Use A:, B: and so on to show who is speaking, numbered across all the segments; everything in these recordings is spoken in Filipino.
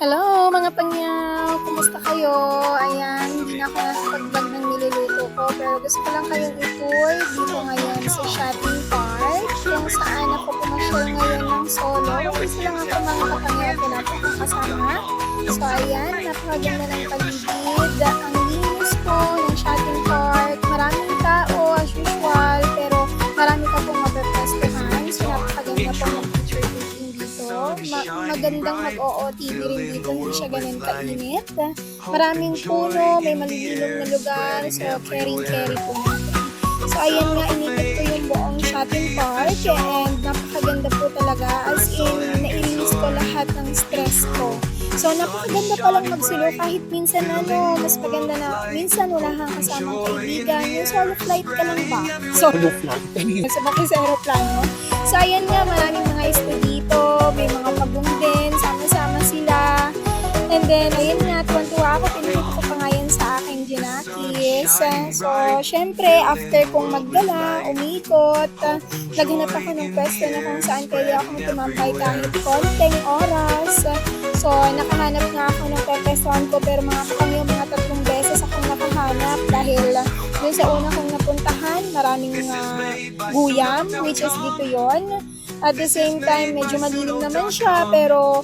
A: Hello mga pangyaw! Kumusta kayo? Ayan, hindi na ako nakapag-vlog ng niluluto ko pero gusto ko lang kayong i-tour dito ngayon sa shopping park kung saan ako pumasyal ngayon ng solo. Isa lang ako mga kapangyaw, wala po akong kasama. So ayan, napakaganda ng paligid. Ang linis po ng shopping park. Maraming tao as usual pero marami ka pong mapapwestuhan. So napakaganda po ng picture taking dito. Magandang mag-OOTV rin dito, hindi siya ganun kainit. Maraming puno, may malilinom na lugar, so caring-carry po natin. So ayan nga, inikot ko yung buong shopping park and napakaganda po talaga, as in, nailis ko lahat ng stress ko. So napakaganda palang magsilo kahit minsan mas maganda na minsan wala kang kasamang kaibigan, yung solo flight ka lang ba? Solo flight? Sabaki sa aeroplano. So ayan nga, maraming mga isto dito, may mga pagong din, sama-sama sila. And then, ayun nga, tuwan-tuwa ako, pinakita ko pa nga yan sa aking Ginakis. So, syempre, after kong magdala, umikot, naghanap ako ng pwesto na kung saan pwede ako tumambay kahit konting oras. So, nakahanap nga ako ng pwestuhan ko, pero mga kapangyo, mga 3 beses akong nakahanap dahil dun sa una kong napuntahan, maraming guyam, which is dito yon. At the same time, medyo madilim naman siya, pero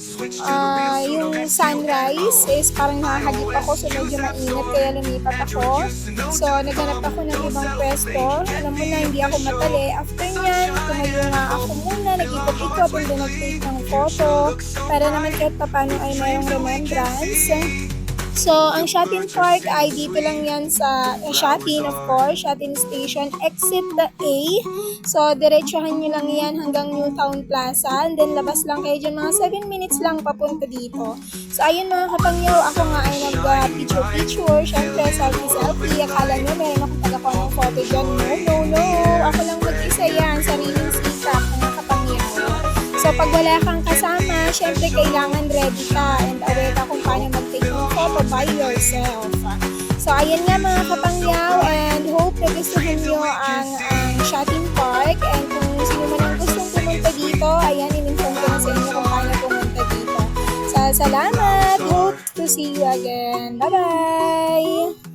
A: yung sunrise is parang nakahagip ako, so medyo mainit, kaya lumipat ako. So, naghanap ako ng ibang pwesto. Alam mo na, hindi ako matali. After nyan, tumayo nga ako muna, nag-ikot-ikot, and then nag-take ng photo, para naman kahit paano ay mayroong remembrance. So, ang shopping park ay dito lang yan sa Shatin, of course, Shatin Station, exit the A. So, diretsuhan nyo lang yan hanggang New Town Plaza. And then, labas lang kayo dyan, mga 7 minutes lang papunta dito. So, ayun mga kapangyaw, ako nga ay nag-picture-picture. Syempre, selfie-selfie. Akala nyo, meron akong taga-ko ng photo dyan. No. Ako lang mag-isa yan, sariling sikap, mga kapangyaw. So, pag wala kang kasama, syempre, kailangan ready ka and aware ka kung paano mag-take ng photo by yourself. So, ayan nga mga kapangyaw, and hope na gustuhan nyo ang shopping park, and kung sino man ang gustong pumunta dito, ayan, in-inform ko na sa inyo kung paano pumunta dito. So, salamat! Hope to see you again. Bye-bye!